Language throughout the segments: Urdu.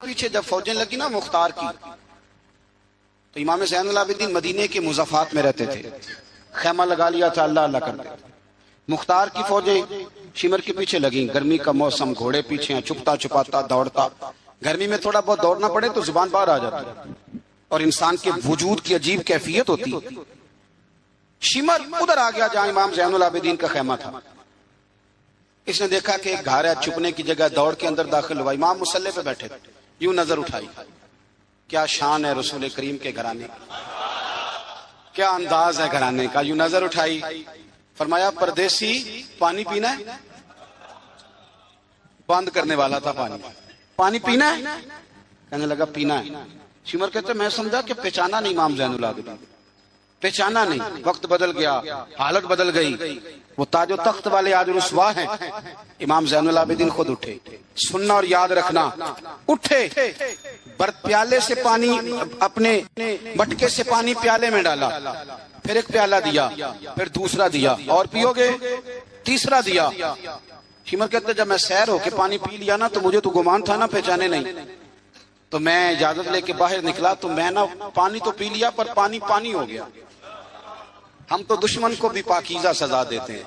پیچھے جب فوجیں لگی نا مختار کی، تو امام زین العابدین مدینے کے مضافات میں رہتے تھے، خیمہ لگا لیا تھا، اللہ اللہ کرتے۔ مختار کی فوجیں شمر کے پیچھے لگیں، گرمی کا موسم، گھوڑے پیچھے ہیں، چھپتا چھپاتا دوڑتا، گرمی میں تھوڑا بہت دوڑنا پڑے تو زبان باہر آ جاتی اور انسان کے وجود کی عجیب کیفیت ہوتی۔ شمر ادھر آ گیا جہاں امام زین العابدین کا خیمہ تھا، اس نے دیکھا کہ ایک گھر ہے، چھپنے کی جگہ، دوڑ کے اندر داخل ہوا، امام مصلی پہ بیٹھے تھے، یوں نظر اٹھائی، کیا شان ہے رسول کریم کے گھرانے، کیا انداز ہے گھرانے کا، یوں نظر اٹھائی، فرمایا پردیسی پانی پینا ہے؟ بند کرنے والا تھا پانی پینا ہے؟ کہنے لگا پینا ہے۔ شمر کہتے میں سمجھا کہ پہچانا نہیں امام زین العابدین، پہچانا نہیں، وقت بدل گیا، حالت بدل گئی، وہ تاج و تخت والے آج رسوا ہیں۔ امام زین العابدین خود اٹھے، سننا اور یاد رکھنا، اٹھے، پیالے سے پانی، اپنے مٹکے سے پانی پیالے میں ڈالا، پھر ایک پیالہ دیا، پھر دوسرا دیا، اور پیو گے؟ تیسرا دیا۔ شمر کہتے جب میں سیر ہو کے پانی پی لیا نا تو مجھے تو گمان تھا نا پہچانے نہیں، تو میں اجازت لے کے باہر نکلا تو میں نا پانی تو پی لیا پر پانی پانی ہو گیا۔ ہم تو دشمن کو بھی پاکیزہ سزا دیتے ہیں،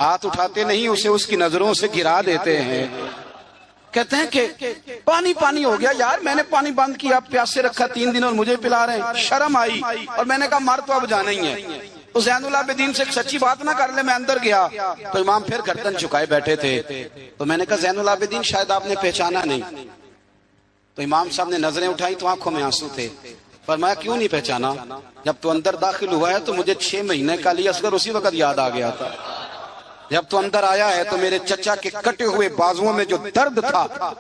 ہاتھ اٹھاتے نہیں، اسے اس کی نظروں سے گرا دیتے ہیں۔ کہتے ہیں کہ پانی پانی ہو گیا، یار میں نے پانی بند کیا، پیاسے رکھا 3 دن اور مجھے پلا رہے ہیں، شرم آئی اور میں نے کہا مر تو اب جانا ہی ہے، تو زین العابدین سے سچی بات نہ کر لے۔ میں اندر گیا تو امام پھر گردن جھکائے بیٹھے تھے، تو میں نے کہا زین العابدین شاید آپ نے پہچانا نہیں، تو امام صاحب نے نظریں اٹھائی تو آنکھوں میں آنسو تھے۔ فرمایا کیوں نہیں پہچانا؟ جب تو اندر داخل ہوا ہے تو مجھے 6 مہینے کا علی اصغر اسی وقت یاد آ گیا تھا، جب تو اندر آیا ہے تو میرے چچا کے کٹے ہوئے بازوؤں میں جو درد تھا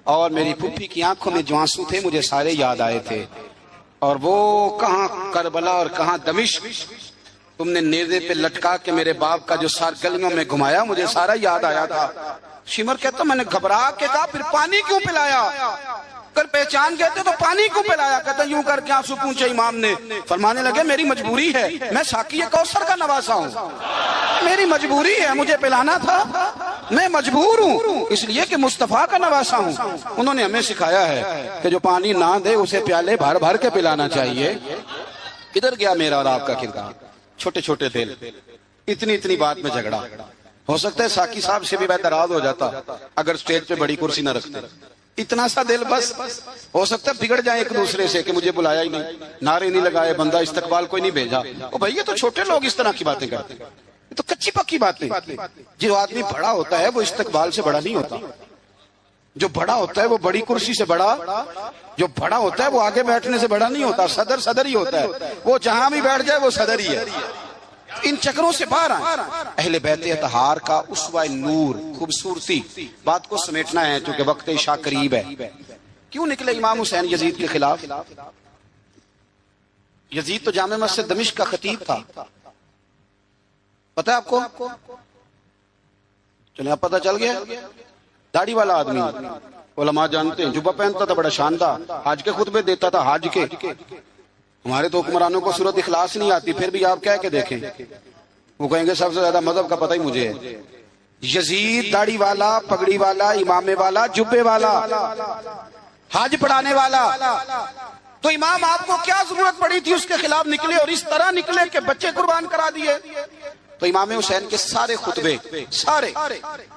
اور میری پھوپھی کی آنکھوں میں جو آنسو تھے مجھے سارے یاد آئے تھے، اور وہ کہاں کربلا اور کہاں دمشق تم نے نیزے پہ لٹکا کے میرے باپ کا جو سار گلیوں میں گھمایا مجھے سارا یاد آیا تھا۔ شمر کہتا میں نے گھبرا کے کہا پھر پانی کیوں پلایا؟ کر پہچان گئے تھے تو پانی کیوں پلایا؟ کہتا یوں کر کے آنسو پوچھے امام نے، فرمانے لگے میری مجبوری ہے، میں ساقی کوثر کا نواسا ہوں، میری مجبوری ہے، مجھے پلانا تھا، میں مجبور ہوں اس لیے کہ مصطفیٰ کا نواسا ہوں۔ انہوں نے ہمیں سکھایا ہے کہ جو پانی نہ دے اسے پیالے بھر بھر کے پلانا چاہیے۔ ادھر گیا میرا اور آپ کا کردار، چھوٹے چھوٹے دل، اتنی اتنی بات میں جھگڑا، ہو سکتا ہے ساقی صاحب سے بھی بہتراز ہو جاتا اگر سٹیج پہ بڑی کرسی نہ رکھتے، اتنا سا دل بس، ہو سکتا ہے بگڑ جائیں ایک دوسرے سے کہ مجھے بلایا ہی نہیں، نعرے نہیں لگائے، بندہ استقبال کوئی نہیں بھیجا۔ او بھائی یہ تو چھوٹے لوگ اس طرح کی باتیں کرتے ہیں، یہ تو کچی پکی باتیں۔ جو آدمی بڑا ہوتا ہے وہ استقبال سے بڑا نہیں ہوتا، جو بڑا ہوتا ہے وہ بڑی کرسی سے بڑا، جو بڑا ہوتا ہے وہ آگے بیٹھنے سے بڑا نہیں ہوتا، صدر صدر ہی ہوتا ہے، وہ جہاں بھی بیٹھ جائے وہ صدر ہی ہے۔ ان چکروں سے باہر آئیں، اہل بیت اطہار کا اسوہ نور، خوبصورتی، بات کو سمیٹنا ہے چونکہ وقت عشاء قریب ہے۔ کیوں نکلے امام حسین یزید کے خلاف؟ یزید تو جامع مسجد دمشق کا خطیب تھا، پتہ ہے آپ کو؟ چلیں اب پتہ چل گیا، داڑھی والا آدمی، علماء جانتے ہیں، جبہ پہنتا تھا بڑا شاندار، حج کے خطبے دیتا تھا، حج کے۔ ہمارے تو حکمرانوں کو سورت اخلاص نہیں آتی، پھر بھی آپ کہہ کے دیکھیں، وہ کہیں گے سب سے زیادہ مذہب کا پتہ ہی مجھے ہے۔ یزید داڑھی والا، پگڑی والا، امامے والا، جبے والا، حج پڑھانے والا، تو امام آپ کو کیا ضرورت پڑی تھی اس کے خلاف نکلے اور اس طرح نکلے کہ بچے قربان کرا دیے؟ تو امام حسین کے سارے خطبے، سارے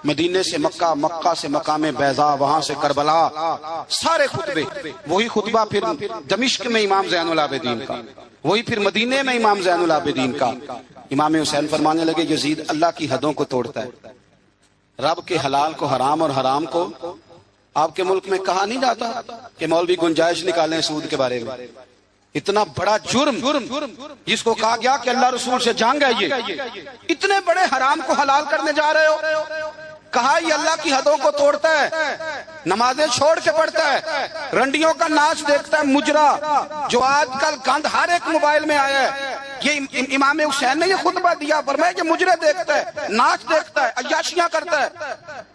مدینے سے مکہ، مکہ سے مقام بیضا، وہاں سے کربلا، سارے خطبے، وہی خطبہ پھر دمشق میں امام زین العابدین کا، وہی پھر مدینے میں امام زین العابدین کا۔ امام حسین فرمانے لگے یزید اللہ کی حدوں کو توڑتا ہے، رب کے حلال کو حرام اور حرام کو، آپ کے ملک میں کہا نہیں جاتا کہ مولوی گنجائش نکالیں سود کے بارے میں؟ اتنا بڑا جرم جس کو کہا گیا کہ اللہ رسول سے جنگ ہے، یہ اتنے بڑے حرام کو حلال کرنے جا رہے ہو، کہا یہ اللہ کی حدوں کو توڑتا ہے، نمازیں چھوڑ کے پڑھتا ہے، رنڈیوں کا ناچ دیکھتا ہے، مجرا جو آج کل گند ہر ایک موبائل میں آیا ہے، یہ امام حسین نے یہ خطبہ دیا، فرمایا کہ مجرے دیکھتا ہے، ناچ دیکھتا ہے، عیاشیاں کرتا ہے۔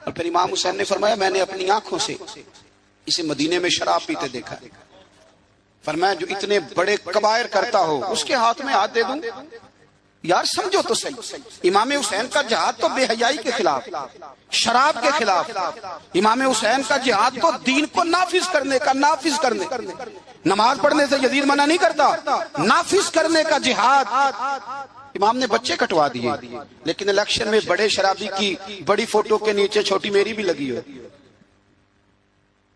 اور پھر امام حسین نے فرمایا میں نے اپنی آنکھوں سے اسے مدینے میں شراب پیتے دیکھا، فرمایا جو اتنے بڑے کبائر کرتا ہو اس کے ہاتھ میں ہاتھ دے دوں؟ یار سمجھو تو صحیح، امام حسین کا جہاد تو بے حیائی کے خلاف، شراب کے خلاف، امام حسین کا جہاد تو دین کو نافذ کرنے کا، نماز پڑھنے سے یزید منع نہیں کرتا، نافذ کرنے کا جہاد۔ امام نے بچے کٹوا دیے، لیکن الیکشن میں بڑے شرابی کی بڑی فوٹو کے نیچے چھوٹی میری بھی لگی ہو،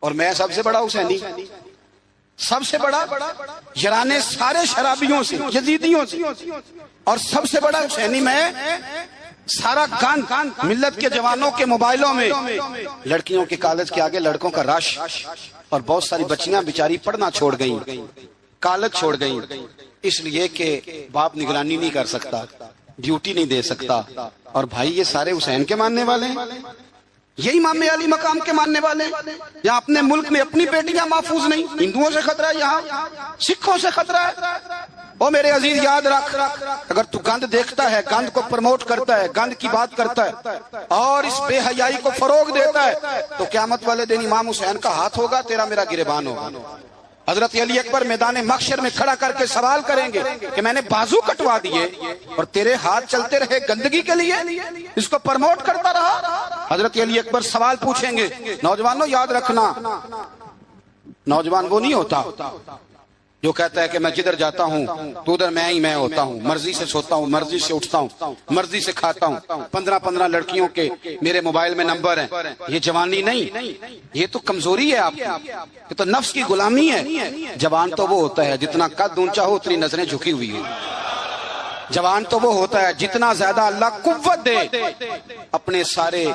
اور میں سب سے بڑا حسینی، سب سے بڑا یرانے سارے شرابیوں سے، یزیدیوں سے، اور سب سے بڑا حسینی میں، سارا گند ملت کے جوانوں کے موبائلوں میں، لڑکیوں کے کالج کے آگے لڑکوں کا رش، اور بہت ساری بچیاں بیچاری پڑھنا چھوڑ گئیں، کالج چھوڑ گئیں، اس لیے کہ باپ نگرانی نہیں کر سکتا، ڈیوٹی نہیں دے سکتا۔ اور بھائی یہ سارے حسین کے ماننے والے ہیں، یہ امام علی مقام کے ماننے والے ہیں۔ یہاں اپنے ملک میں اپنی بیٹیاں محفوظ نہیں، ہندوؤں سے خطرہ ہے، یہاں سکھوں سے خطرہ ہے۔ او میرے عزیز یاد رکھ، اگر تو گند دیکھتا ہے، گند کو پروموٹ کرتا ہے، گند کی بات کرتا ہے اور اس بے حیائی کو فروغ دیتا ہے، تو قیامت والے دن امام حسین کا ہاتھ ہوگا، تیرا میرا گریبان ہوگا۔ حضرت علی اکبر میدان محشر میں کھڑا کر کے سوال کریں گے کہ میں نے بازو کٹوا دیے اور تیرے ہاتھ چلتے رہے گندگی کے لیے، اس کو پرموٹ کرتا رہا۔ حضرت علی اکبر سوال پوچھیں گے، نوجوانوں یاد رکھنا، نوجوان وہ نہیں ہوتا جو کہتا ہے کہ میں جدھر جاتا ہوں تو ادھر میں ہی ہوتا ہوں، مرضی سے سوتا ہوں، مرضی سے اٹھتا ہوں، مرضی سے کھاتا ہوں، 15 لڑکیوں کے میرے موبائل میں نمبر ہیں۔ یہ جوانی نہیں، یہ تو کمزوری ہے آپ کی، یہ تو نفس کی غلامی ہے۔ جوان تو وہ ہوتا ہے جتنا قد اونچا ہو اتنی نظریں جھکی ہوئی ہیں۔ جوان تو وہ ہوتا ہے جتنا زیادہ اللہ قوت دے، اپنے سارے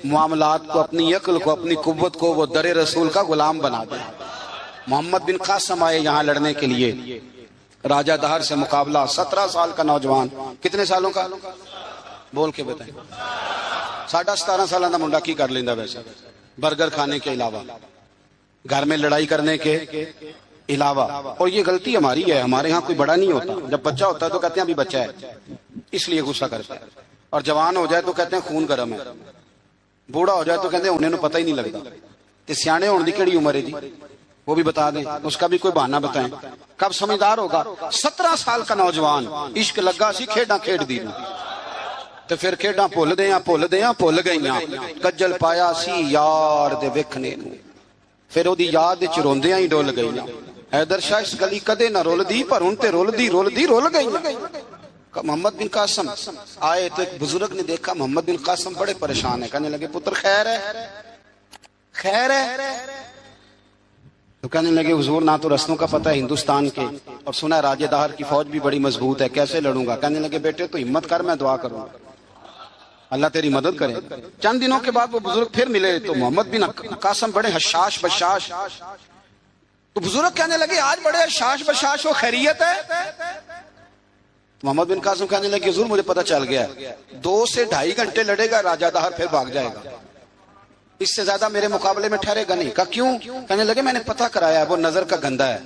معاملات کو، اپنی عقل کو، اپنی قوت کو وہ در رسول کا غلام بنا دے۔ محمد بن قاسم آئے یہاں لڑنے کے لیے، راجہ دہر سے مقابلہ، 17 سال کا نوجوان، کتنے سالوں کا بول کے بتائیں؟ 17.5 سالہ منڈا کی کر لیندہ ویسے، برگر کھانے کے علاوہ، گھر میں لڑائی کرنے کے علاوہ۔ اور یہ غلطی ہماری ہے، ہمارے ہاں کوئی بڑا نہیں ہوتا، جب بچہ ہوتا ہے تو کہتے ہیں ابھی بچہ ہے، اس لیے غصہ کرتا ہے، اور جوان ہو جائے تو کہتے ہیں خون گرم ہے، بوڑھا ہو جائے تو کہتے ہیں انہیں پتہ ہی نہیں لگتا۔ تے سیانے ہونے دی کیڑی عمر ہے جی، وہ بھی بتا دیں، اس کا بھی کوئی بہانہ بتائیں، کب سمجھدار ہوگا؟ 17 سال کا نوجوان، عشق لگا سی کھیڈاں کھیڈ دی، تو پھر کھیڈاں بھول گئیاں، کجل پایا سی یار دے ویکھنے نوں، پھر او دی یاد وچ روندیاں ہی ڈول گئیاں۔ حیدر شاہ اس گلی کدے نہ رول دی، پر ہن تے رول گئیاں۔ محمد بن قاسم آئے تو ایک بزرگ نے دیکھا محمد بن قاسم بڑے پریشان ہے، کہنے لگے پتر خیر ہے، تو کہنے لگے حضور نہ تو رستوں کا پتہ ہے ہندوستان کے، اور سنا ہے راجہ دہر کی فوج بھی بڑی مضبوط ہے، کیسے لڑوں گا؟ کہنے لگے بیٹے تو ہمت کر، میں دعا کروں گا اللہ تیری مدد کرے۔ چند دنوں کے بعد وہ بزرگ پھر ملے تو محمد بن قاسم بڑے حشاش بشاش، تو بزرگ کہنے لگے آج بڑے حشاش بشاش ہو، خیریت ہے؟ محمد بن قاسم کہنے لگے حضور مجھے پتہ چل گیا ہے، 2 سے 2.5 گھنٹے لڑے گا راجہ دہر پھر بھاگ جائے گا، اس سے زیادہ میرے مقابلے میں ٹھہرے گا نہیں۔ کہا کیوں؟ کہنے لگے میں نے پتہ کرایا ہے وہ نظر کا گندہ ہے،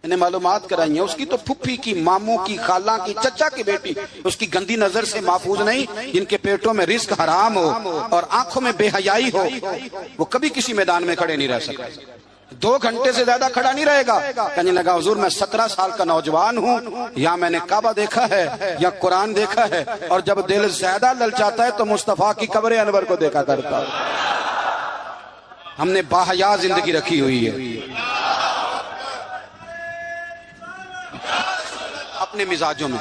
انہیں معلومات کرائی ہیں، اس کی تو پھپھی کی، ماموں کی، خالہ کی، چچا کی بیٹی اس کی گندی نظر سے محفوظ نہیں، جن کے پیٹوں میں رزق حرام ہو اور آنکھوں میں بے حیائی ہو، وہ کبھی کسی میدان میں کھڑے نہیں رہ سکتے، 2 گھنٹے سے زیادہ کھڑا نہیں رہے گا۔ کہنے لگا حضور میں 17 سال کا نوجوان ہوں، یا میں نے کعبہ دیکھا ہے یا قرآن دیکھا ہے، اور جب دل زیادہ للچاتا ہے تو مصطفیٰ کی قبر انور کو دیکھا کرتا ہے۔ ہم نے باحیا زندگی رکھی ہوئی ہے اپنے مزاجوں میں۔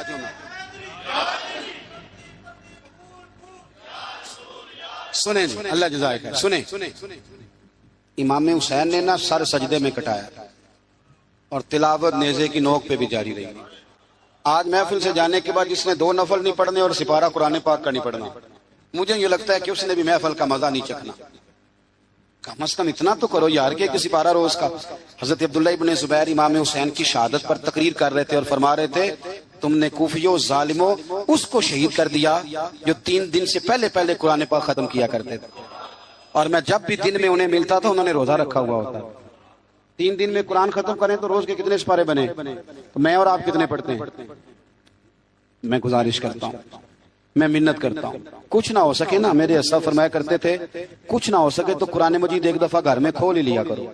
سنیں اللہ جزائے خیر، سنیں امام حسین نے نا سر سجدے میں کٹایا اور تلاوت نیزے کی نوک پہ بھی جاری رہی۔ آج محفل سے جانے کے بعد جس نے 2 نفل نہیں پڑھنے اور سپارہ قرآن پاک کا نہیں پڑھنا، مجھے یہ لگتا ہے کہ اس نے بھی محفل کا مزہ نہیں چکھنا۔ کم از کم اتنا تو کرو یار کہ سپارہ روز کا۔ حضرت عبداللہ ابن زبیر امام حسین کی شہادت پر تقریر کر رہے تھے اور فرما رہے تھے تم نے کوفیوں ظالموں اس کو شہید کر دیا جو 3 دن سے پہلے قرآن پاک ختم کیا کرتے تھے، اور میں جب بھی دن میں انہیں ملتا تھا انہوں نے روزہ رکھا ہوا ہوتا۔ 3 دن میں قرآن ختم کریں تو روز کے کتنے سپارے بنے؟ تو میں اور آپ کتنے پڑھتے ہیں؟ میں گزارش کرتا ہوں، میں منت کرتا ہوں، کچھ نہ ہو سکے نا، میرے اسلاف فرمایا کرتے تھے کچھ نہ ہو سکے تو قرآن مجید ایک دفعہ گھر میں کھول ہی لیا کرو۔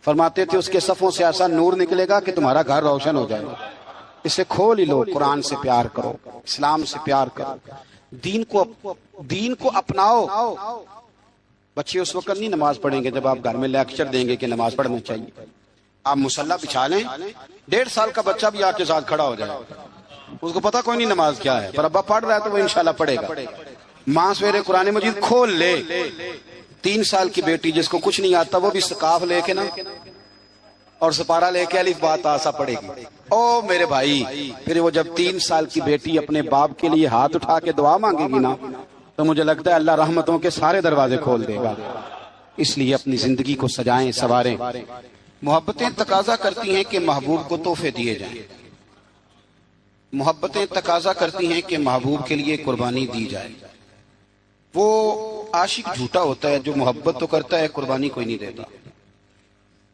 فرماتے تھے اس کے صفوں سے ایسا نور نکلے گا کہ تمہارا گھر روشن ہو جائے گا۔ اسے کھول ہی لو. قرآن سے پیار کرو, اسلام سے پیار کرو, دین کو اپناؤ. بچے اس وقت نہیں نماز پڑھیں گے جب آپ گھر میں لیکچر دیں گے کہ نماز پڑھنا چاہیے. آپ مصلی بچھا لیں, 1.5 سال کا بچہ بھی آپ کے ساتھ کھڑا ہو جائے, اس کو پتا کوئی نہیں نماز کیا ہے, پر ابا پڑھ رہا ہے تو وہ انشاءاللہ پڑھے گا. ماں سویرے قرآن مجید کھول لے. 3 سال کی بیٹی جس کو کچھ نہیں آتا وہ بھی سقاف لے کے نا اور سپارہ لے کے الف با تا سا پڑھے گی. او میرے بھائی, پھر وہ جب 3 سال کی بیٹی اپنے باپ کے لیے ہاتھ اٹھا کے دعا مانگے گی نا, تو مجھے لگتا ہے اللہ رحمتوں کے سارے دروازے کھول دے گا. اس لیے اپنی زندگی کو سجائیں, سنواریں. محبتیں تقاضا کرتی ہیں کہ محبوب کو تحفے دیے جائیں. محبتیں تقاضا کرتی ہیں کہ محبوب کے لیے قربانی دی جائے. وہ عاشق جھوٹا ہوتا ہے جو محبت تو کرتا ہے قربانی کوئی نہیں دیتا.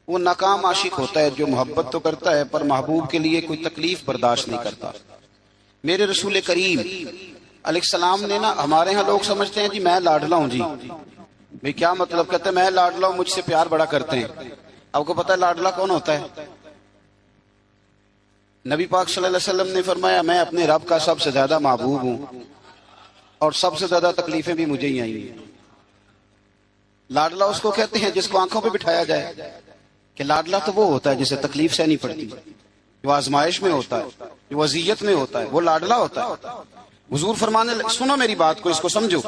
وہ ناکام عاشق ہوتا ہے جو محبت تو کرتا ہے پر محبوب کے لیے کوئی تکلیف برداشت نہیں کرتا. میرے رسول کریم علیہ السلام نے نا, ہمارے ہاں لوگ سمجھتے ہیں جی میں لاڈلا ہوں. جی بھئی کیا مطلب؟ کہتے ہیں میں لاڈلا ہوں, مجھ سے پیار بڑا کرتے ہیں. آپ کو پتہ ہے لاڈلا کون ہوتا ہے؟ نبی پاک صلی اللہ علیہ وسلم نے فرمایا میں اپنے رب کا سب سے زیادہ محبوب ہوں اور سب سے زیادہ تکلیفیں بھی مجھے ہی آئی ہیں. لاڈلا اس کو کہتے ہیں جس کو آنکھوں پہ بٹھایا جائے, کہ لاڈلا تو وہ ہوتا ہے جسے تکلیف سہنی پڑتی, جو آزمائش میں ہوتا ہے, جو اذیت میں ہوتا ہے, وہ لاڈلا ہوتا ہے. حضور فرمانے, سنو میری بات کو, اس کو سمجھو.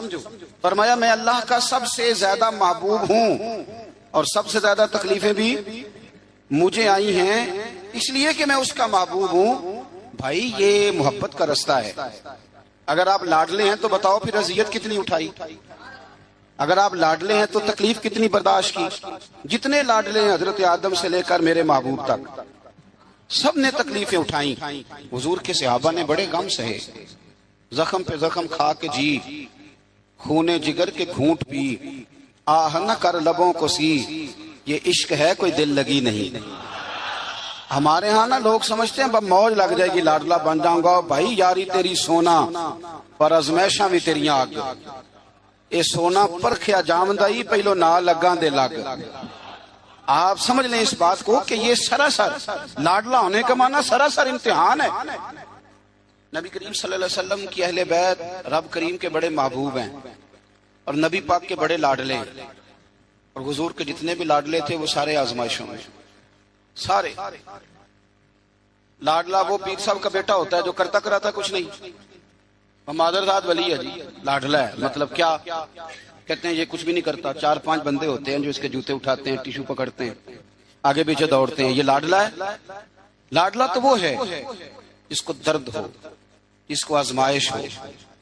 فرمایا میں اللہ کا سب سے زیادہ محبوب ہوں اور سب سے زیادہ تکلیفیں بھی مجھے آئی ہیں اس لیے کہ میں اس کا محبوب ہوں. بھائی یہ محبت کا رستہ ہے. اگر آپ لاڈلے ہیں تو بتاؤ پھر اذیت کتنی اٹھائی, اگر آپ لاڈلے ہیں تو تکلیف کتنی برداشت کی. جتنے لاڈلے ہیں حضرت آدم سے لے کر میرے محبوب تک, سب نے تکلیفیں اٹھائیں. حضور کے صحابہ نے بڑے غم سہے, زخم پہ زخم کھا کے جی, خونے جگر کے گھونٹ پی, آہ نہ کر لبوں کو سی, یہ عشق ہے کوئی دل لگی نہیں. ہمارے ہاں نا لوگ سمجھتے ہیں موج لگ جائے گی لاڈلا بن جاؤں گا. بھائی یاری تیری سونا پر ازمائشاں بھی تیریاں آگ, اے سونا پرکھیا جامدائی پہلو نہ لگاں دے لگ. آپ سمجھ لیں اس بات کو کہ یہ سراسر لاڈلا ہونے کا معنی سراسر امتحان ہے. نبی کریم صلی اللہ علیہ وسلم کی اہل بیت رب کریم کے بڑے محبوب ہیں اور نبی پاک کے بڑے لاڈلے ہیں, اور حضور کے جتنے بھی لاڈلے تھے وہ سارے آزمائشوں میں. سارے لاڈلا وہ پیر صاحب کا بیٹا ہوتا ہے جو کرتا کراتا کچھ نہیں, مادرزاد ولی ہے جی, لاڈلا ہے. مطلب کیا کہتے ہیں یہ کچھ بھی نہیں کرتا, 4-5 بندے ہوتے ہیں جو اس کے جوتے اٹھاتے ہیں, ٹیشو پکڑتے ہیں, آگے پیچھے دوڑتے ہیں. یہ لاڈلا ہے. لاڈلا تو وہ ہے جس کو درد ہو, جس کو آزمائش ہو,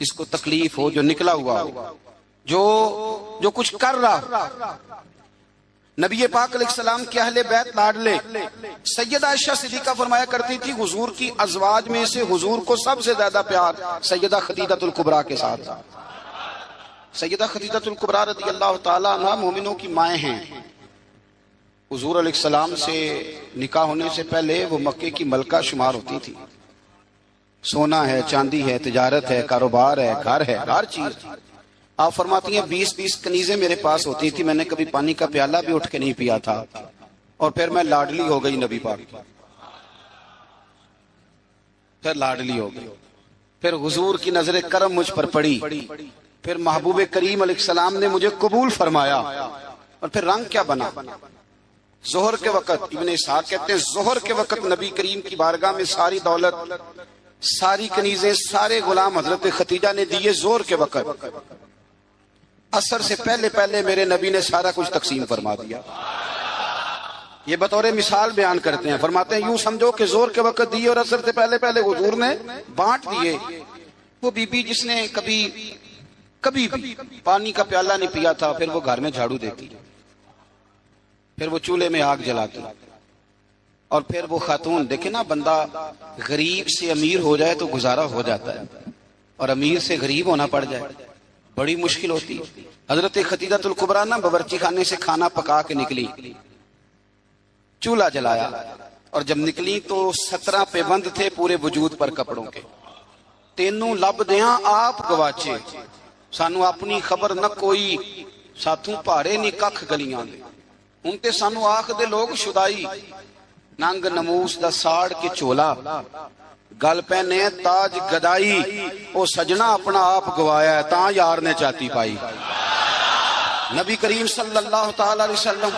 جس کو تکلیف ہو, جو نکلا ہوا ہو, جو کچھ کر رہا. نبی پاک علیہ السلام کے اہل بیت لاڈلے. سیدہ عائشہ صدیقہ فرمایا کرتی تھی حضور کی ازواج میں سے حضور کو سب سے زیادہ پیار سیدہ خدیجہ الکبریٰ کے ساتھ. سیدہ خدیجہ الکبریٰ رضی اللہ تعالی عنہا مومنوں کی مائیں ہیں. حضور علیہ السلام سے نکاح ہونے سے پہلے وہ مکے کی ملکہ شمار ہوتی تھی. سونا ہے, چاندی ہے, تجارت ہے, کاروبار ہے, گھر ہے, ہر چیز. آپ فرماتی ہیں 20-20 کنیزیں میرے پاس ہوتی تھی, میں نے کبھی پانی کا پیالہ بھی اٹھ کے نہیں پیا تھا, اور پھر میں لاڈلی ہو گئی نبی پاک کی. پھر لاڈلی ہو گئی, پھر حضور کی نظر کرم مجھ پر پڑی, پھر محبوب کریم علیہ السلام نے مجھے قبول فرمایا, اور پھر رنگ کیا بنا. ظہر کے وقت ابن اسحاق کہتے ہیں ظہر کے وقت نبی کریم کی بارگاہ میں ساری دولت, ساری کنیزیں, سارے غلام حضرت خدیجہ نے دیے. ظہر کے وقت عصر سے پہلے پہلے میرے نبی نے سارا کچھ تقسیم فرما دیا. یہ بطور مثال بیان کرتے ہیں, فرماتے ہیں یوں سمجھو کہ ظہر کے وقت دیے اور عصر سے پہلے پہلے حضور نے بانٹ دیے. وہ بی بی جس نے کبھی بھی پانی کا پیالہ نہیں پیا تھا, پھر وہ گھر میں جھاڑو دیتی, پھر وہ چولہے میں آگ جلاتی, اور پھر وہ خاتون, دیکھیں نا بندہ غریب سے امیر ہو جائے تو گزارا ہو جاتا ہے, اور امیر سے غریب ہونا پڑ جائے بڑی مشکل ہوتی. حضرت خدیجہ الکبریٰ نا باورچی خانے سے کھانا پکا کے نکلی, چولہا جلایا, اور جب نکلی تو 17 پیبند تھے پورے وجود پر کپڑوں کے. تینوں لب دیاں آپ گواچے, سانو اپنی خبر نہ کوئی, ساتھوں پہاڑے نہیں ککھ گلیاں دے. ہن تے سانو آکھ دے لوگ شدائی, ننگ نموس دا ساڑ کے چولا, گل پہنے تاج گدائی او سجنا اپنا آپ گوایا ہے تاں یار نے چاتی پائی. نبی کریم صلی اللہ تعالی علیہ وسلم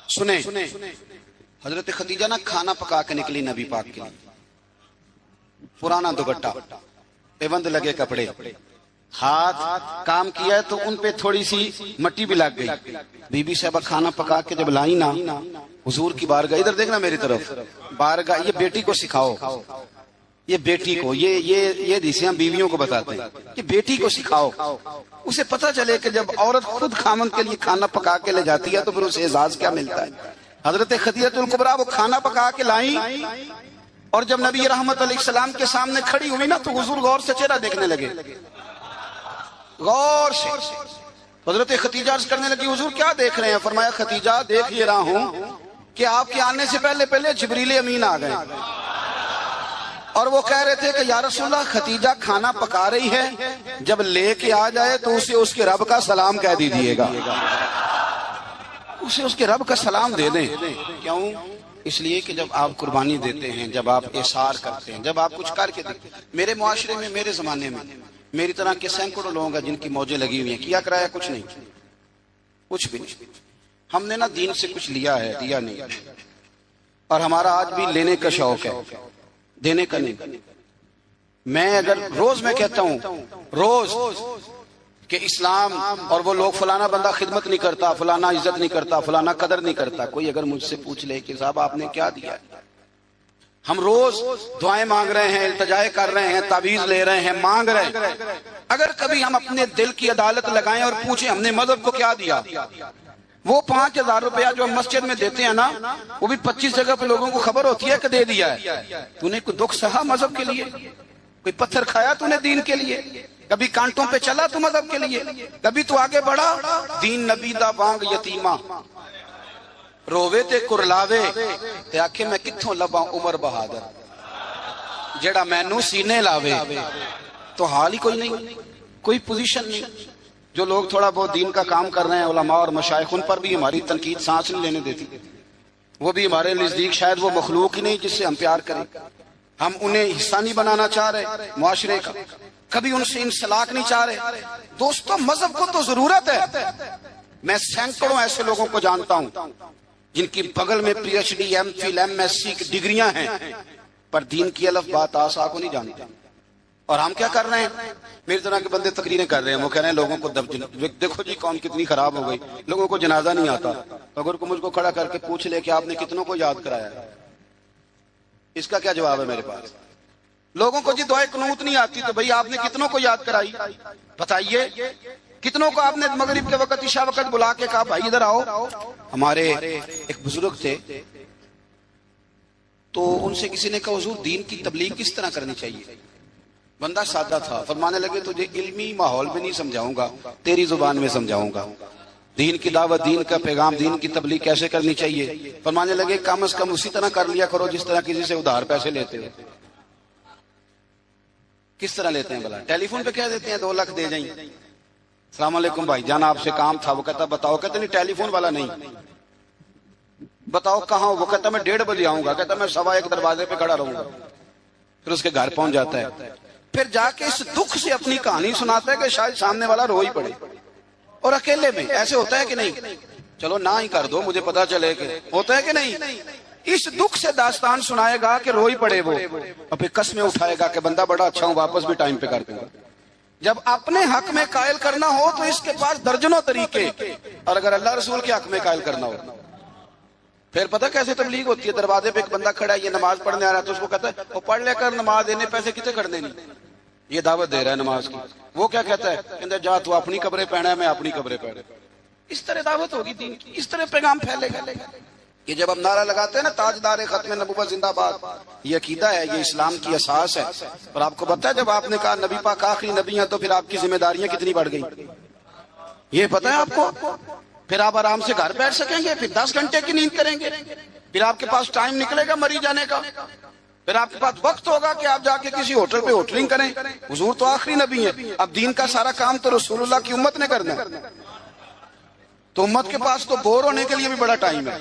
سنیں حضرت خدیجہ نا کھانا پکا کے نکلی نبی پاک کے لیے. پرانا دوپٹہ، پیوند لگے کپڑے، ہاتھ کام کیا ہے تو ان پہ تھوڑی سی مٹی بھی لگ گئی. بی بی صاحبہ کھانا پکا کے جب لائی نا حضور کی بارگاہ، ادھر دیکھنا میری طرف، بارگاہ، یہ بیٹی کو سکھاؤ، یہ بیٹی کو، یہ دیسیاں بیویوں کو بتاتے ہیں کہ بیٹی کو سکھاؤ. اسے پتہ چلے کہ جب عورت خود خامند کے لیے کھانا پکا کے لے جاتی ہے تو پھر اسے اعزاز کیا ملتا ہے. حضرت خدیجہ الکبریٰ وہ کھانا پکا کے لائیں اور جب نبی رحمت علیہ السلام کے سامنے کھڑی ہوئی نا تو حضور غور سے چہرہ دیکھنے لگے، غور سے. حضرت خدیجہ عرض کرنے لگی حضور کیا دیکھ رہے ہیں؟ فرمایا خدیجہ دیکھ یہ رہا ہوں کہ آپ کے آنے سے پہلے جبریل امین آ گئے اور وہ کہہ رہے تھے کہ یا رسول اللہ خدیجہ کھانا پکا رہی ہے، جب لے کے آ جائے تو اسے اس کے رب کا سلام کہہ دیجیے گا، اسے اس کے رب کا سلام دے دیں. کیوں؟ اس لیے کہ جب آپ قربانی دیتے ہیں، جب آپ احسار کرتے ہیں، جب آپ کچھ کر کے دیتے ہیں. میرے معاشرے میں، میرے زمانے میں میری طرح کے سینکڑوں لوگ ہیں جن کی موجیں لگی ہوئی ہیں، کیا کرایا کچھ نہیں، کچھ بھی نہیں. ہم نے نا دین سے کچھ لیا ہے، دیا نہیں. اور ہمارا آج بھی لینے کا شوق ہے، دینے کا نہیں. میں اگر روز میں کہتا ہوں روز کہ اسلام اور وہ لوگ فلانا بندہ خدمت نہیں کرتا، فلانا عزت نہیں کرتا، فلانا قدر نہیں کرتا، کوئی اگر مجھ سے پوچھ لے کہ صاحب آپ نے کیا دیا، ہم روز دعائیں مانگ رہے ہیں، التجائے کر رہے ہیں، تعویذ لے رہے ہیں، مانگ رہے ہیں. اگر کبھی ہم اپنے دل کی عدالت لگائیں اور پوچھیں ہم نے مذہب کو کیا دیا، وہ 5,000 روپیہ جو ہم مسجد میں دیتے ہیں نا، وہ بھی 25 جگہ پہ لوگوں کو خبر ہوتی ہے کہ دے دیا ہے. تو نے کوئی دکھ سہا مذہب کے لیے؟ کوئی پتھر کھایا تو نے دین کے لیے؟ کبھی کانٹوں پہ چلا تو مذہب کے لیے؟ کبھی تو آگے بڑھا؟ دین نبی دا بانگ یتیمہ رووے تے کرلاوے تے آکھے میں کتھوں لباں عمر بہادر جیڑا مینوں سینے لاوے. تو حال ہی کوئی نہیں، کوئی پوزیشن نہیں. جو لوگ تھوڑا بہت دین کا کام کر رہے ہیں، علماء اور مشائخ، ان پر بھی ہماری تنقید سانس نہیں لینے دیتی. وہ بھی ہمارے نزدیک شاید وہ مخلوق ہی نہیں جس سے ہم پیار کریں. ہم انہیں حصہ نہیں بنانا چاہ رہے معاشرے کا، کبھی ان سے انسلاک نہیں چاہ رہے. دوستو مذہب کو تو ضرورت ہے. میں سینکڑوں ایسے لوگوں کو جانتا ہوں جن کی بغل میں P H D, M Phil, M S C کی ڈگریاں ہیں، پر دین کی الف بات آسا کو نہیں جانتے. اور ہم کیا کر رہے ہیں؟ میری طرح کے بندے تقریریں کر رہے ہیں، وہ کہہ رہے ہیں لوگوں کو دیکھو جی قوم کتنی خراب ہو گئی، لوگوں کو جنازہ نہیں آتا. اگر کو مجھ کو کھڑا کر کے پوچھ لے کہ آپ نے کتنوں کو یاد کرایا، اس کا کیا جواب ہے میرے پاس؟ لوگوں کو جی دعائے قنوت نہیں آتی تو بھئی آپ نے کتنوں کو یاد کرائی؟ بتائیے کتنوں کو آپ نے مغرب کے وقت، عشاء وقت بلا کے کہا بھائی ادھر آؤ؟ ہمارے ایک بزرگ تھے تو ان سے کسی نے کہا حضور دین کی تبلیغ کس طرح کرنی چاہیے؟ بندہ سادہ تھا، فرمانے لگے تجھے علمی ماحول میں نہیں سمجھاؤں گا، تیری زبان میں سمجھاؤں گا. دین کی دعوت، دین کا پیغام، دین کی تبلیغ کیسے کرنی چاہیے؟ فرمانے لگے کم از کم اسی طرح کر لیا کرو جس طرح کسی سے ادھار پیسے لیتے ہو. کس طرح لیتے ہیں بھلا؟ ٹیلی فون پہ کہہ دیتے ہیں 2 لاکھ دے جائیں، السلام علیکم بھائی جان آپ سے کام تھا. وہ کہتا بتاؤ، کہتے نہیں ٹیلی فون والا نہیں، بتاؤ کہاں ہو؟ وہ کہتا میں 1:30 بجے آؤں گا. کہتا میں 1:15 دروازے پہ کھڑا رہوں گا. پھر اس کے گھر پہنچ جاتا ہے، پھر جا کے اس دکھ سے اپنی کہانی سناتا ہے کہ شاید سامنے والا رو ہی پڑے. اور اکیلے میں ایسے ہوتا ہے کہ نہیں؟ چلو نہ ہی کر دو مجھے پتا چلے کہ ہوتا ہے کہ نہیں. اس دکھ سے داستان سنائے گا کہ رو ہی پڑے وہ، اور پھر قسمیں اٹھائے گا کہ بندہ بڑا اچھا ہوں، واپس بھی ٹائم پہ کر دوں گا. جب اپنے حق میں قائل کرنا ہو تو اس کے پاس درجنوں طریقے، اور اگر اللہ رسول کے حق میں قائل کرنا ہو پھر پتہ کیسے تبلیغ ہوتی ہے؟ دروازے پہ ایک بندہ کھڑا ہے، یہ نماز پڑھنے آ رہا ہے تو اس کو کہتا ہے وہ پڑھ لے کر نماز دینے پیسے کتنے کرنے نہیں، یہ دعوت دے رہا ہے نماز کی. وہ کیا کہتا ہے؟ کہتا ہے جا تو اپنی قبریں پہنا ہے، میں اپنی قبریں پہنا. اس طرح دعوت ہوگی دین کی، اس طرح پیغام پھیلے گا. کہ جب ہم نعرہ لگاتے ہیں نا تاجدار ختم نبوت زندہ باد، یہ عقیدہ ہے، یہ اسلام کی اساس ہے. اور آپ کو پتہ ہے جب آپ نے کہا نبی پاک آخری نبی ہیں تو پھر آپ کی ذمہ داریاں کتنی بڑھ گئی، یہ پتہ ہے آپ کو؟ پھر آپ آرام سے گھر بیٹھ سکیں گے، پھر 10 گھنٹے کی نیند کریں گے، پھر آپ کے پاس ٹائم نکلے گا مری جانے کا، پھر آپ کے پاس وقت ہوگا کہ آپ جا کے کسی ہوٹل پہ ہوٹلنگ کریں. حضور تو آخری نبی ہیں، اب دین کا سارا کام تو رسول اللہ کی امت نے کرنا ہے. تو امت کے پاس تو بور ہونے کے لیے بھی بڑا ٹائم ہے،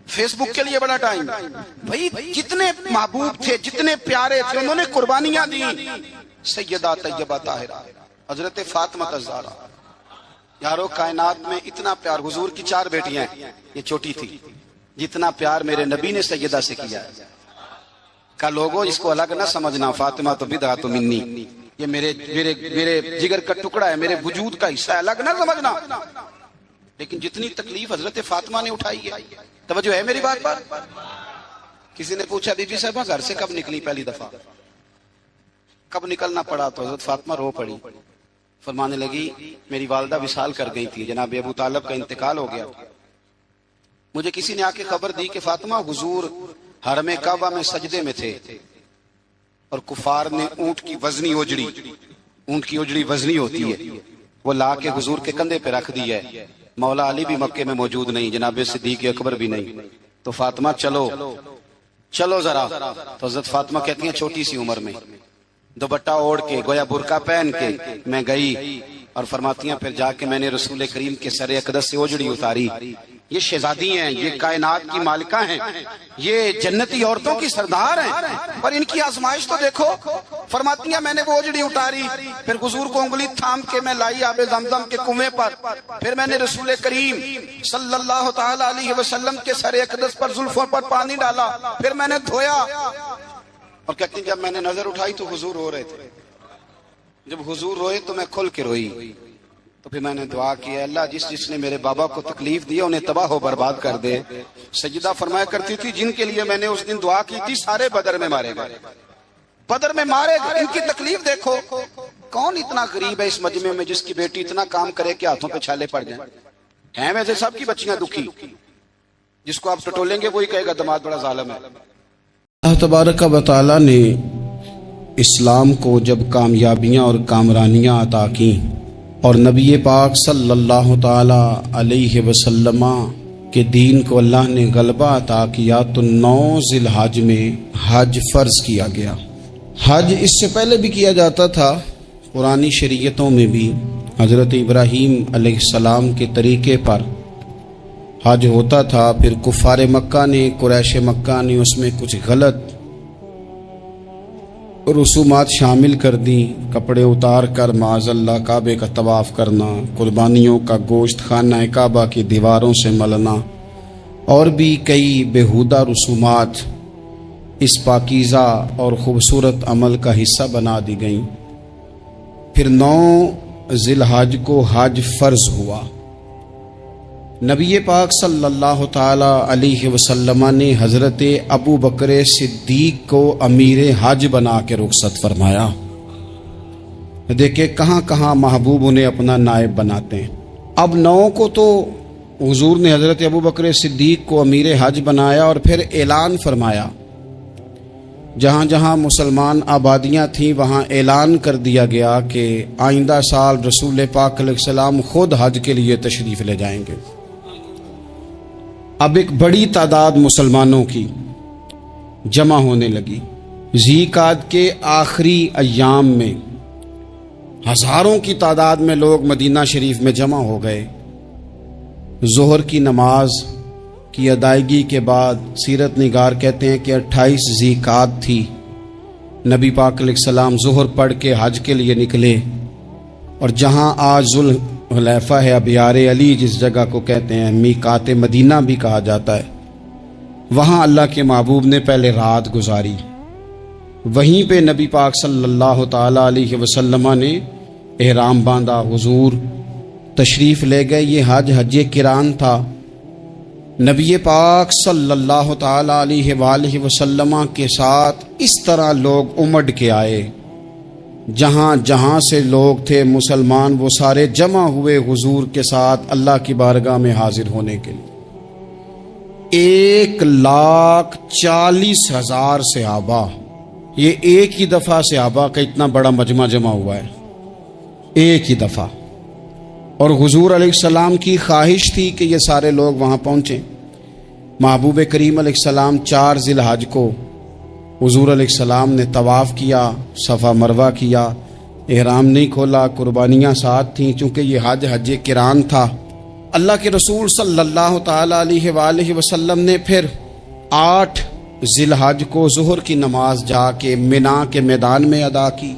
فیس بک کے لیے بڑا ٹائم ہے۔ بھائی جتنے محبوب تھے، جتنے پیارے تھے، انہوں نے قربانیاں دی۔ سیدہ طیبہ طاہرہ حضرت فاطمہ الزہرا، یارو کائنات میں اتنا پیار، حضور کی 4 بیٹیاں ہیں، یہ چھوٹی تھی، جتنا پیار میرے نبی نے سیدہ سے کیا ہے کا لوگوں اس کو الگ نہ سمجھنا، فاطمہ تو بدعۃ منی، یہ میرے جگر کا ٹکڑا ہے، میرے وجود کا حصہ ہے، الگ نہ سمجھنا۔ لیکن جتنی تکلیف حضرت فاطمہ نے اٹھائی ہے، توجہ ہے میری بات پر؟ کسی نے پوچھا بی بی صاحبہ گھر سے کب نکلی پہلی دفعہ، کب نکلنا پڑا؟ تو حضرت فاطمہ رو پڑی، فرمانے لگی میری والدہ وصال کر گئی تھی، جناب ابو طالب کا انتقال ہو گیا، مجھے کسی نے آ کے خبر دی کہ فاطمہ حضور حرم کعبہ میں سجدے میں تھے اور کفار نے اونٹ کی وزنی اوجڑی، اونٹ کی اوجڑی وزنی ہوتی ہے، وہ لا کے حضور کے کندھے پہ رکھ دی ہے، مولا علی بھی مکے میں موجود نہیں، جناب صدیق اکبر بھی نہیں، تو فاطمہ چلو ذرا۔ تو حضرت فاطمہ کہتی ہیں چھوٹی سی عمر میں دوپٹہ اوڑھ کے، گویا برقع پہن کے میں گئی، اور فرماتی ہیں پھر جا کے میں نے رسول کریم کے سر اقدس سے اوجڑی اتاری۔ یہ شہزادی ہیں، یہ کائنات کی مالکہ ہیں، یہ جنتی عورتوں کی سردار ہیں، پر ان کی آزمائش تو دیکھو۔ فرماتی ہیں میں نے وہ اوجڑی اتاری، پھر حضور کو انگلی تھام کے میں لائی آب زمزم کے کنویں پر، پھر میں نے رسول کریم صلی اللہ تعالی علیہ وسلم کے سر اقدس پر زلفوں پر پانی ڈالا، پھر میں نے دھویا، اور کہتی ہیں جب میں نے نظر اٹھائی تو حضور رو رہے تھے، جب حضور روئے تو میں کھل کے روئی، تو پھر میں نے دعا کی ہے اللہ جس نے میرے بابا کو تکلیف دی انہیں تباہ و برباد کر دے۔ سجدہ فرمایا کرتی تھی جن کے لیے میں نے اس دن دعا کی تھی سارے بدر میں مارے گئے، بدر میں مارے گئے۔ ان کی تکلیف دیکھو، کون اتنا غریب ہے اس مجمع میں جس کی بیٹی اتنا کام کرے کہ ہاتھوں پہ چھالے پڑ جائیں؟ ہیں ویسے سب کی بچیاں دکھی، جس کو آپ ٹٹولیں گے وہی کہے گا دماد بڑا ظالم ہے۔ اللہ تبارک و تعالی نے اسلام کو جب کامیابیاں اور کامرانیاں عطا کی اور نبی پاک صلی اللہ تعالی علیہ وسلم کے دین کو اللہ نے غلبہ عطا کیا، تو 9 ذی الحج میں حج فرض کیا گیا۔ حج اس سے پہلے بھی کیا جاتا تھا، پرانی شریعتوں میں بھی حضرت ابراہیم علیہ السلام کے طریقے پر حج ہوتا تھا، پھر کفار مکہ نے، قریش مکہ نے اس میں کچھ غلط رسومات شامل کر دیں، کپڑے اتار کر معاذ اللہ کعبے کا طواف کرنا، قربانیوں کا گوشت خانہ کعبہ کی دیواروں سے ملنا، اور بھی کئی بیہودہ رسومات اس پاکیزہ اور خوبصورت عمل کا حصہ بنا دی گئیں۔ پھر 9 ذی الحج کو حج فرض ہوا۔ نبی پاک صلی اللہ تعالی علیہ وسلم نے حضرت ابو بکر صدیق کو امیر حج بنا کے رخصت فرمایا۔ دیکھیں کہاں کہاں محبوب انہیں اپنا نائب بناتے ہیں۔ اب 9 کو تو حضور نے حضرت ابو بکر صدیق کو امیر حج بنایا، اور پھر اعلان فرمایا، جہاں جہاں مسلمان آبادیاں تھیں وہاں اعلان کر دیا گیا کہ آئندہ سال رسول پاک علیہ السلام خود حج کے لیے تشریف لے جائیں گے۔ اب ایک بڑی تعداد مسلمانوں کی جمع ہونے لگی۔ ذی قعدہ کے آخری ایام میں ہزاروں کی تعداد میں لوگ مدینہ شریف میں جمع ہو گئے۔ ظہر کی نماز کی ادائیگی کے بعد سیرت نگار کہتے ہیں کہ 28 ذی قعدہ تھی، نبی پاک علیہ السلام ظہر پڑھ کے حج کے لیے نکلے، اور جہاں آج ذوالحلیفہ ہے، اب یار علی جس جگہ کو کہتے ہیں، میقات مدینہ بھی کہا جاتا ہے، وہاں اللہ کے محبوب نے پہلے رات گزاری۔ وہیں پہ نبی پاک صلی اللہ تعالی علیہ وسلم نے احرام باندھا، حضور تشریف لے گئے۔ یہ حج قران تھا۔ نبی پاک صلی اللہ تعالی علیہ وآلہ وسلم کے ساتھ اس طرح لوگ امڑ کے آئے، جہاں جہاں سے لوگ تھے مسلمان وہ سارے جمع ہوئے حضور کے ساتھ اللہ کی بارگاہ میں حاضر ہونے کے لیے۔ 1,40,000 صحابہ، یہ ایک ہی دفعہ صحابہ کا اتنا بڑا مجمع جمع ہوا ہے، ایک ہی دفعہ۔ اور حضور علیہ السلام کی خواہش تھی کہ یہ سارے لوگ وہاں پہنچیں۔ محبوب کریم علیہ السلام 4 ذی الحج کو حضور علیہ السلام نے طواف کیا، صفا مروہ کیا، احرام نہیں کھولا، قربانیاں ساتھ تھیں، چونکہ یہ حج قران تھا۔ اللہ کے رسول صلی اللہ تعالی علیہ وآلہ وسلم نے پھر 8 ذی الحج کو ظہر کی نماز جا کے منا کے میدان میں ادا کی۔